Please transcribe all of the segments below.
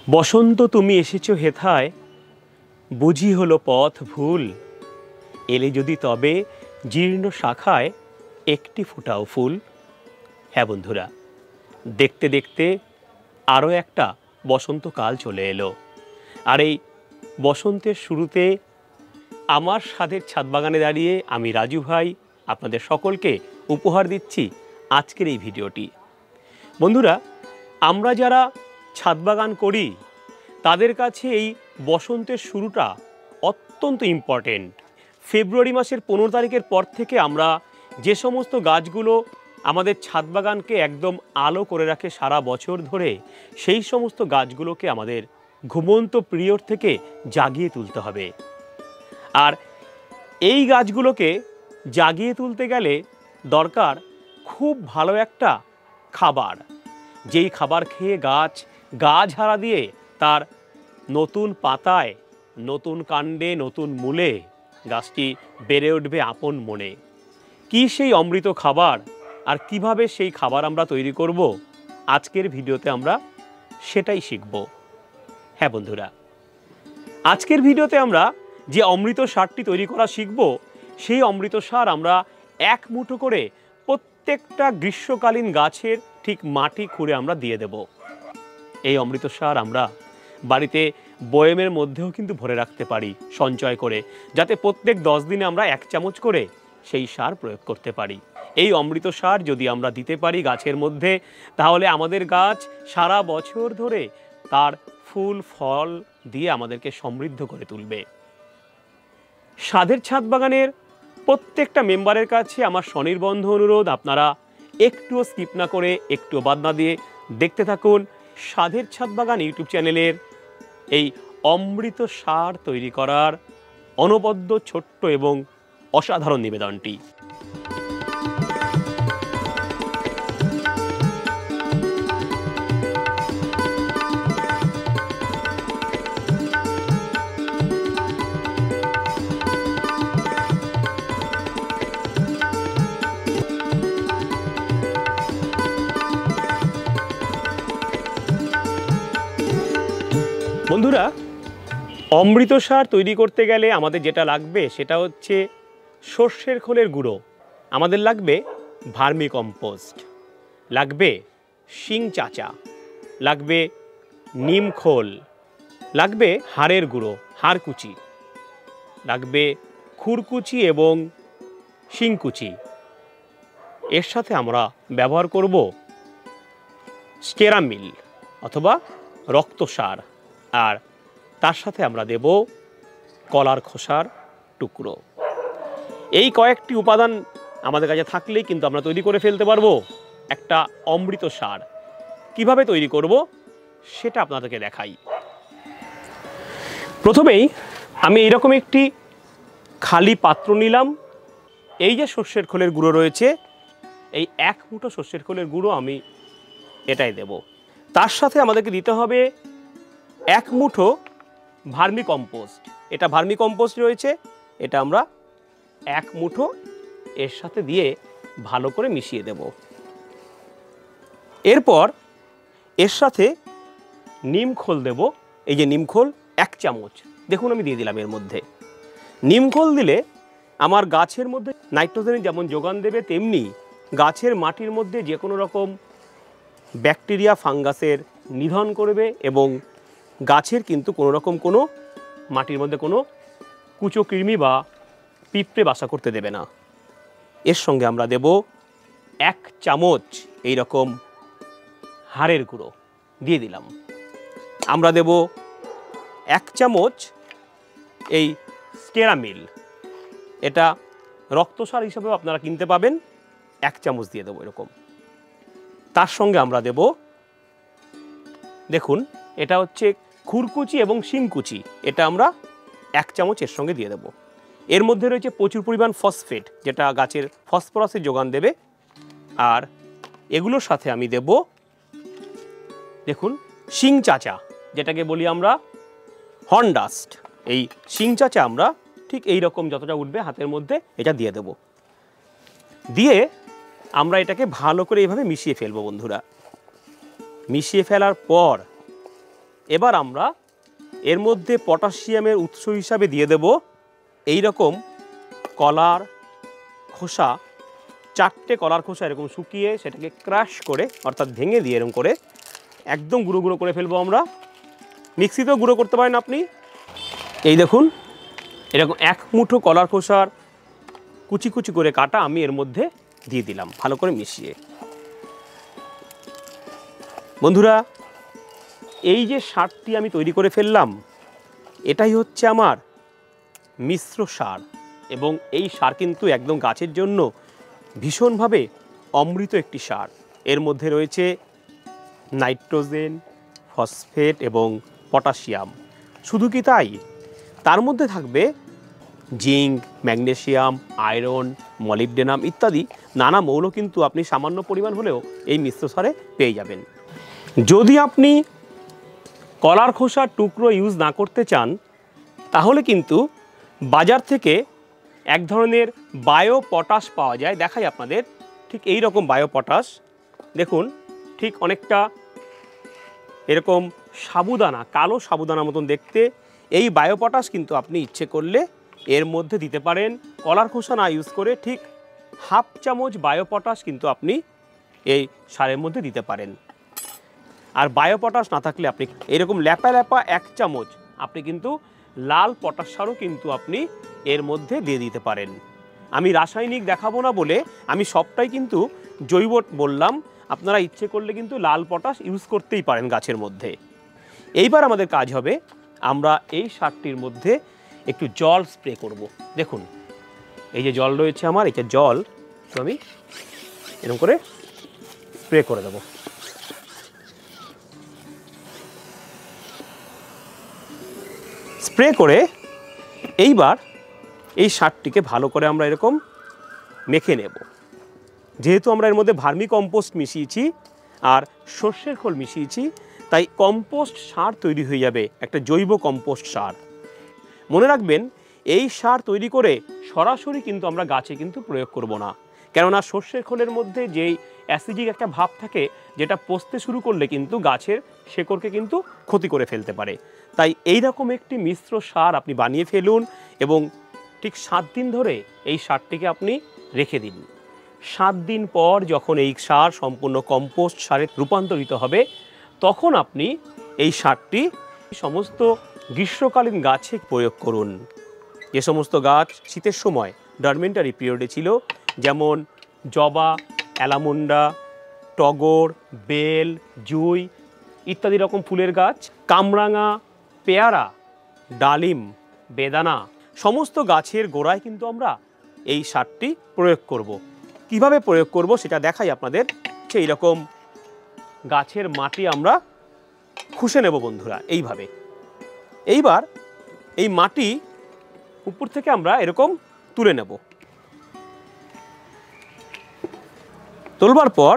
বসন্ত তুমি এসেছো হেথায়, বুঝি হলো পথ ভুল। এলে যদি তবে জীর্ণ শাখায় একটি ফোঁটাও ফুল। হ্যাঁ বন্ধুরা, দেখতে দেখতে আরও একটা বসন্তকাল চলে এলো। আর এই বসন্তের শুরুতে আমার স্বাদের ছাদ বাগানে দাঁড়িয়ে আমি রাজু ভাই আপনাদের সকলকে উপহার দিচ্ছি আজকের এই ভিডিওটি। বন্ধুরা, আমরা যারা ছাদ বাগান করি তাদের কাছে এই বসন্তের শুরুটা অত্যন্ত ইম্পর্টেন্ট। ফেব্রুয়ারি মাসের 15 তারিখের পর থেকে আমরা যে সমস্ত গাছগুলো আমাদের ছাদ বাগানকে একদম আলো করে রাখে সারা বছর ধরে, সেই সমস্ত গাছগুলোকে আমাদের ঘুমন্ত পিরিয়ড থেকে জাগিয়ে তুলতে হবে। আর এই গাছগুলোকে জাগিয়ে তুলতে গেলে দরকার খুব ভালো একটা খাবার, যেই খাবার খেয়ে গাছ গা ঝাড়া দিয়ে তার নতুন পাতায়, নতুন কাণ্ডে, নতুন মূলে গাছটি বেড়ে উঠবে আপন মনে। কি সেই অমৃত খাবার, আর কিভাবে সেই খাবার আমরা তৈরি করব, আজকের ভিডিওতে আমরা সেটাই শিখব। হ্যাঁ বন্ধুরা, আজকের ভিডিওতে আমরা যে অমৃত সারটি তৈরি করা শিখব, সেই অমৃত সার আমরা এক মুঠো করে প্রত্যেকটা গ্রীষ্মকালীন গাছের ঠিক মাটি খুঁড়ে আমরা দিয়ে দেব। এই অমৃত সার আমরা বাড়িতে বয়মের মধ্যেও কিন্তু ভরে রাখতে পারি সঞ্চয় করে, যাতে প্রত্যেক 10 দিনে আমরা 1 চামচ করে সেই সার প্রয়োগ করতে পারি। এই অমৃত সার যদি আমরা দিতে পারি গাছের মধ্যে, তাহলে আমাদের গাছ সারা বছর ধরে তার ফুল ফল দিয়ে আমাদেরকে সমৃদ্ধ করে তুলবে। স্বাদের ছাদ বাগানের প্রত্যেকটা মেম্বারের কাছে আমার স্বনির্বন্ধ অনুরোধ, আপনারা একটুও স্কিপ না করে, একটুও বাদ না দিয়ে দেখতে থাকুন স্বাদের ছাদ বাগান ইউটিউব চ্যানেলের এই অমৃত সার তৈরি করার অনবদ্য ছোট্ট এবং অসাধারণ নিবেদনটি। বন্ধুরা, অমৃত সার তৈরি করতে গেলে আমাদের যেটা লাগবে সেটা হচ্ছে সর্ষের খোলের গুঁড়ো, আমাদের লাগবে ভার্মি কম্পোস্ট, লাগবে শিং চাচা, লাগবে নিম খোল, লাগবে হাড়ের গুঁড়ো, হাড়কুচি, লাগবে খুরকুচি এবং শিংকুচি। এর সাথে আমরা ব্যবহার করব স্টেরামিল অথবা রক্তসার, আর তার সাথে আমরা দেব কলার খোসার টুকরো। এই কয়েকটি উপাদান আমাদের কাছে থাকলেই কিন্তু আমরা তৈরি করে ফেলতে পারবো একটা অমৃত সার। কিভাবে তৈরি করব সেটা আপনাদেরকে দেখাই। প্রথমেই আমি এইরকম একটি খালি পাত্র নিলাম। এই যে সর্ষের খোলের গুঁড়ো রয়েছে, এই 1 মুঠো সর্ষের খোলের গুঁড়ো আমি এটাই দেব। তার সাথে আমাদেরকে দিতে হবে 1 মুঠো ভার্মি কম্পোস্ট। এটা ভার্মি কম্পোস্ট রয়েছে, এটা আমরা 1 মুঠো এর সাথে দিয়ে ভালো করে মিশিয়ে দেব। এরপর এর সাথে নিম খোল দেব। এই যে নিম খোল 1 চামচ, দেখুন আমি দিয়ে দিলাম এর মধ্যে। নিম খোল দিলে আমার গাছের মধ্যে নাইট্রোজেনের যেমন যোগান দেবে, তেমনি গাছের মাটির মধ্যে যে কোনো রকম ব্যাকটেরিয়া ফাঙ্গাসের নিধন করবে এবং গাছের কিন্তু কোনো রকম কোনো মাটির মধ্যে কোনো কুচোকৃমি বা পিঁপড়ে বাসা করতে দেবে না। এর সঙ্গে আমরা দেব 1 চামচ এই রকম হাড়ের গুঁড়ো দিয়ে দিলাম। আমরা দেব 1 চামচ এই স্টেরামিল, এটা রক্তসার হিসাবেও আপনারা কিনতে পাবেন, 1 চামচ দিয়ে দেবো এরকম। তার সঙ্গে আমরা দেব, দেখুন এটা হচ্ছে খুরকুচি এবং শিংকুচি, এটা আমরা 1 চামচ এর সঙ্গে দিয়ে দেব। এর মধ্যে রয়েছে প্রচুর পরিমাণ ফসফেট, যেটা গাছের ফসফরাসের যোগান দেবে। আর এগুলোর সাথে আমি দেব, দেখুন শিং চাচা, যেটাকে বলি আমরা হর্ন ডাস্ট। এই শিং চাচা আমরা ঠিক এই রকম যতটা উঠবে হাতের মধ্যে এটা দিয়ে দেব। দিয়ে আমরা এটাকে ভালো করে এইভাবে মিশিয়ে ফেলবো বন্ধুরা। মিশিয়ে ফেলার পর এবার আমরা এর মধ্যে পটাশিয়ামের উৎস হিসাবে দিয়ে দেব এই রকম কলার খোসা, 4টে কলার খোসা এরকম শুকিয়ে সেটাকে ক্রাশ করে অর্থাৎ ভেঙে দিয়ে এরকম করে একদম গুঁড়ো গুঁড়ো করে ফেলবো আমরা। মিক্সিতেও গুঁড়ো করতে পারেন আপনি। এই দেখুন এরকম 1 মুঠো কলার খোসার কুচি কুচি করে কাটা আমি এর মধ্যে দিয়ে দিলাম ভালো করে মিশিয়ে। বন্ধুরা, এই যে সারটি আমি তৈরি করে ফেললাম, এটাই হচ্ছে আমার মিশ্র সার। এবং এই সার কিন্তু একদম গাছের জন্য ভীষণভাবে অমৃত একটি সার। এর মধ্যে রয়েছে নাইট্রোজেন, ফসফেট এবং পটাশিয়াম। শুধু কি তাই, তার মধ্যে থাকবে জিঙ্ক, ম্যাগনেসিয়াম, আয়রন, মলিবডেনাম ইত্যাদি নানা মৌল কিন্তু আপনি সামান্য পরিমাণ হলেও এই মিশ্র সারে পেয়ে যাবেন। যদি আপনি কলার খোসার টুকরো ইউজ না করতে চান, তাহলে কিন্তু বাজার থেকে এক ধরনের বায়ো পটাশ পাওয়া যায়। দেখাই আপনাদের, ঠিক এই রকম বায়ো পটাশ। দেখুন ঠিক অনেকটা এরকম সাবুদানা, কালো সাবুদানার মতন দেখতে। এই বায়ো পটাশ কিন্তু আপনি ইচ্ছে করলে এর মধ্যে দিতে পারেন। কলার খোসা না ইউজ করে ঠিক 1/2 চামচ বায়ো পটাশ কিন্তু আপনি এই সারের মধ্যে দিতে পারেন। আর বায়ো পটাশ না থাকলে আপনি এরকম ল্যাপা ল্যাপা 1 চামচ আপনি কিন্তু লাল পটাশ সারও কিন্তু আপনি এর মধ্যে দিয়ে দিতে পারেন। আমি রাসায়নিক দেখাবো না বলে আমি সবটাই কিন্তু জৈব বললাম। আপনারা ইচ্ছে করলে কিন্তু লাল পটাশ ইউজ করতেই পারেন গাছের মধ্যে। এইবার আমাদের কাজ হবে, আমরা এই সারটির মধ্যে একটু জল স্প্রে করব। দেখুন এই যে জল রয়েছে আমার, এই যে জল তো আমি এরকম করে স্প্রে করে দেব। স্প্রে করে এইবার এই সারটিকে ভালো করে আমরা এরকম মেখে নেব। যেহেতু আমরা এর মধ্যে ভার্মি কম্পোস্ট মিশিয়েছি আর সর্ষের খোল মিশিয়েছি, তাই কম্পোস্ট সার তৈরি হয়ে যাবে, একটা জৈব কম্পোস্ট সার। মনে রাখবেন, এই সার তৈরি করে সরাসরি কিন্তু আমরা গাছে কিন্তু প্রয়োগ করব না, কেননা সর্ষের খোলের মধ্যে যেই অ্যাসিডিক একটা ভাব থাকে, যেটা পচতে শুরু করলে কিন্তু গাছের শেকড়কে কিন্তু ক্ষতি করে ফেলতে পারে। তাই এই রকম একটি মিশ্র সার আপনি বানিয়ে ফেলুন এবং ঠিক 7 দিন ধরে এই সারটিকে আপনি রেখে দিন। 7 দিন পর যখন এই সার সম্পূর্ণ কম্পোস্ট সারে রূপান্তরিত হবে, তখন আপনি এই সারটি সমস্ত গ্রীষ্মকালীন গাছে প্রয়োগ করুন। যে সমস্ত গাছ শীতের সময় ডরমেন্টারি পিরিয়ডে ছিল, যেমন জবা, অ্যালামুন্ডা, টগর, বেল, জুই ইত্যাদি রকম ফুলের গাছ, কামরাঙা, পেয়ারা, ডালিম, বেদানা, সমস্ত গাছের গোড়ায় কিন্তু আমরা এই সারটি প্রয়োগ করব। কিভাবে প্রয়োগ করব সেটা দেখাই আপনাদের। সেই রকম গাছের মাটি আমরা খুশে নেব বন্ধুরা, এইভাবে। এইবার এই মাটি উপর থেকে আমরা এরকম তুলে নেব। তোলবার পর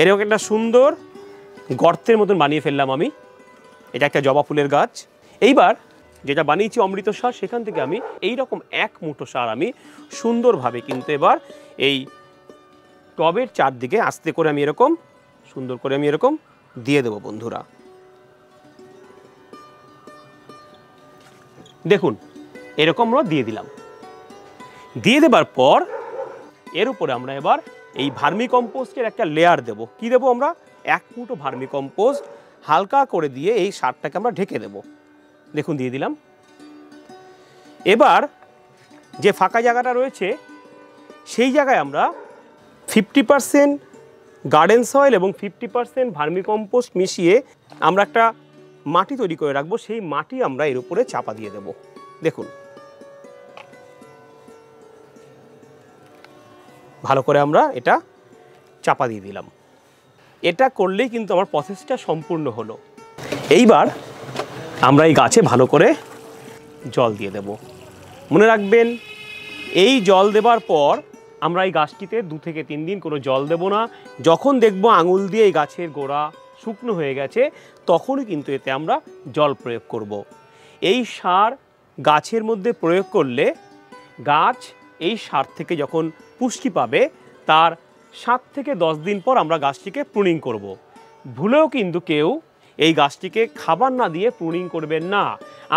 এরকম একটা সুন্দর গর্তের মতন বানিয়ে ফেললাম আমি। এটা একটা জবা ফুলের গাছ। এইবার যেটা বানিয়েছি অমৃত সার, সেখান থেকে আমি এই রকম 1 মুঠো সার আমি সুন্দরভাবে কিন্তু এবার এই টবের চারদিকে আস্তে করে আমি এরকম সুন্দর করে আমি এরকম দিয়ে দেবো বন্ধুরা। দেখুন এরকম আমরা দিয়ে দিলাম। দিয়ে দেবার পর এর উপরে আমরা এবার এই ভার্মি কম্পোস্টের একটা লেয়ার দেব। কি দেবো আমরা? 1 মুঠো ভার্মি কম্পোস্ট হালকা করে দিয়ে এই সারটাকে আমরা ঢেকে দেব। দেখুন দিয়ে দিলাম। এবার যে ফাঁকা জায়গাটা রয়েছে সেই জায়গায় আমরা 50% গার্ডেন সয়েল এবং 50% ভার্মি কম্পোস্ট মিশিয়ে আমরা একটা মাটি তৈরি করে রাখবো। সেই মাটি আমরা এর উপরে চাপা দিয়ে দেব। দেখুন ভালো করে আমরা এটা চাপা দিয়ে দিলাম। এটা করলেই কিন্তু আমার প্রসেসটা সম্পূর্ণ হলো। এইবার আমরা এই গাছে ভালো করে জল দিয়ে দেব। মনে রাখবেন, এই জল দেবার পর আমরা এই গাছটিতে 2 থেকে 3 দিন কোনো জল দেব না। যখন দেখব আঙুল দিয়ে এই গাছের গোড়া শুকনো হয়ে গেছে, তখনই কিন্তু এতে আমরা জল প্রয়োগ করব। এই সার গাছের মধ্যে প্রয়োগ করলে গাছ এই সার থেকে যখন পুষ্টি পাবে, তার 7 থেকে 10 দিন পর আমরা গাছটিকে প্রুনিং করব। ভুলেও কিন্তু কেউ এই গাছটিকে খাবার না দিয়ে প্রুনিং করবেন না।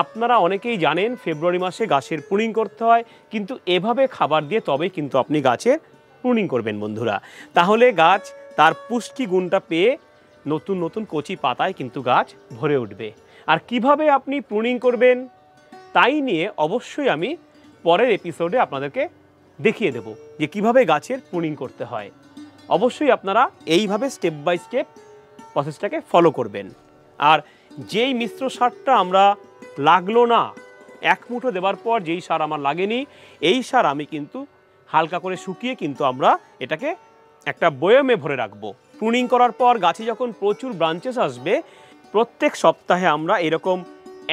আপনারা অনেকেই জানেন ফেব্রুয়ারি মাসে গাছের প্রুনিং করতে হয়, কিন্তু এভাবে খাবার দিয়ে তবেই কিন্তু আপনি গাছের প্রুনিং করবেন বন্ধুরা। তাহলে গাছ তার পুষ্টি গুণটা পেয়ে নতুন নতুন কচি পাতায় কিন্তু গাছ ভরে উঠবে। আর কিভাবে আপনি প্রুনিং করবেন তাই নিয়ে অবশ্যই আমি পরের এপিসোডে আপনাদেরকে দেখিয়ে দেব যে কিভাবে গাছের প্রুনিং করতে হয়। অবশ্যই আপনারা এইভাবে স্টেপ বাই স্টেপ প্রসেসটাকে ফলো করবেন। আর যেই মিশ্র সারটা আমরা লাগলো না, 1 মুঠো দেওয়ার পর যেই সার আমার লাগেনি, এই সার আমি কিন্তু হালকা করে শুকিয়ে কিন্তু আমরা এটাকে একটা বয়ামে ভরে রাখবো। প্রুনিং করার পর গাছে যখন প্রচুর ব্রাঞ্চেস আসবে, প্রত্যেক সপ্তাহে আমরা এরকম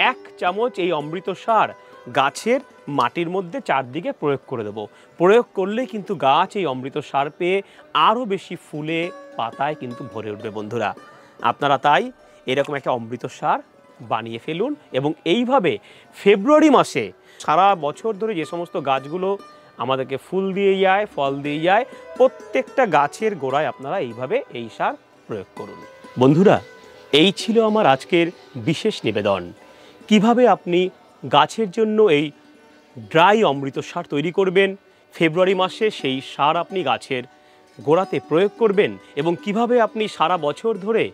1 চামচ এই অমৃত সার গাছের মাটির মধ্যে চারদিকে প্রয়োগ করে দেব। প্রয়োগ করলে কিন্তু গাছ এই অমৃত সার পেয়ে আরও বেশি ফুলে পাতায় কিন্তু ভরে উঠবে বন্ধুরা। আপনারা তাই এরকম একটা অমৃত সার বানিয়ে ফেলুন এবং এইভাবে ফেব্রুয়ারি মাসে সারা বছর ধরে যে সমস্ত গাছগুলো আমাদেরকে ফুল দিয়ে যায়, ফল দিয়ে যায়, প্রত্যেকটা গাছের গোড়ায় আপনারা এইভাবে এই সার প্রয়োগ করুন। বন্ধুরা, এই ছিল আমার আজকের বিশেষ নিবেদন। কিভাবে আপনি গাছের জন্য এই ড্রাই অমৃত সার তৈরি করবেন, ফেব্রুয়ারি মাসে সেই সার আপনি গাছের গোড়াতে প্রয়োগ করবেন এবং কিভাবে আপনি সারা বছর ধরে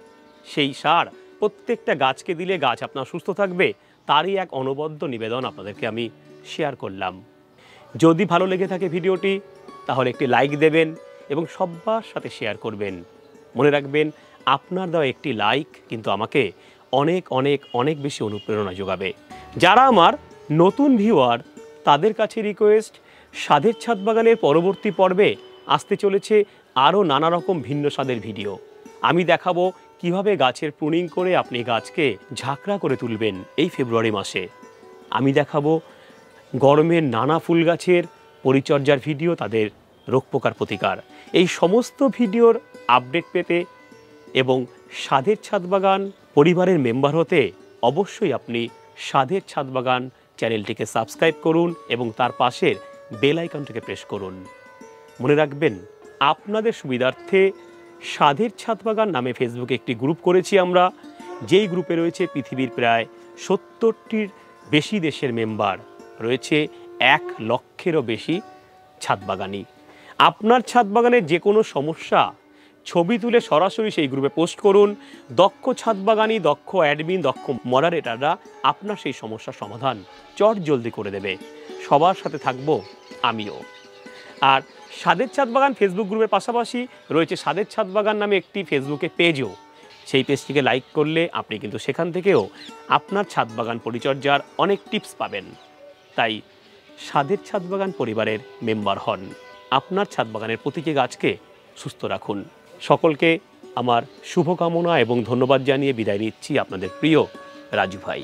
সেই সার প্রত্যেকটা গাছকে দিলে গাছ আপনার সুস্থ থাকবে, তারই এক অনবদ্য নিবেদন আপনাদেরকে আমি শেয়ার করলাম। যদি ভালো লেগে থাকে ভিডিওটি তাহলে একটি লাইক দেবেন এবং সবার সাথে শেয়ার করবেন। মনে রাখবেন, আপনার দেওয়া একটি লাইক কিন্তু আমাকে অনেক অনেক অনেক বেশি অনুপ্রেরণা যোগাবে। যারা আমার নতুন ভিউয়ার তাদের কাছে রিকোয়েস্ট, স্বাদের ছাদ বাগানের পরবর্তী পর্বে আসতে চলেছে আরও নানা রকম ভিন্ন স্বাদের ভিডিও। আমি দেখাবো কিভাবে গাছের প্রুনিং করে আপনি গাছকে ঝাঁকড়া করে তুলবেন এই ফেব্রুয়ারি মাসে। আমি দেখাবো গরমের নানা ফুল গাছের পরিচর্যার ভিডিও, তাদের রোগ পোকার প্রতিকার। এই সমস্ত ভিডিওর আপডেট পেতে এবং স্বাদের ছাদ বাগান পরিবারের মেম্বার হতে অবশ্যই আপনি স্বাদের ছাদ বাগান চ্যানেলটিকে সাবস্ক্রাইব করুন এবং তার পাশের বেল আইকনটিকে প্রেস করুন। মনে রাখবেন, আপনাদের সুবিধার্থে স্বাদের ছাদ বাগান নামে ফেসবুকে একটি গ্রুপ করেছি আমরা, যেই গ্রুপে রয়েছে পৃথিবীর প্রায় 70টির বেশি দেশের মেম্বার, রয়েছে 1 লক্ষেরও বেশি ছাদ বাগানি। আপনার ছাদ বাগানের যে কোনো সমস্যা ছবি তুলে সরাসরি সেই গ্রুপে পোস্ট করুন। দক্ষ ছাদ বাগানি, দক্ষ অ্যাডমিন, দক্ষ মডারেটররা আপনার সেই সমস্যার সমাধান চটজলদি করে দেবে। সবার সাথে থাকবো আমিও। আর স্বাদের ছাদ বাগান ফেসবুক গ্রুপের পাশাপাশি রয়েছে স্বাদের ছাদ বাগান নামে একটি ফেসবুকে পেজও। সেই পেজটিকে লাইক করলে আপনি কিন্তু সেখান থেকেও আপনার ছাদ বাগান পরিচর্যার অনেক টিপস পাবেন। তাই স্বাদের ছাদ বাগান পরিবারের মেম্বার হন। আপনার ছাদ বাগানের প্রতিটি গাছকে সুস্থ রাখুন। সকলকে আমার শুভকামনা এবং ধন্যবাদ জানিয়ে বিদায় নিচ্ছি আপনাদের প্রিয় রাজু ভাই।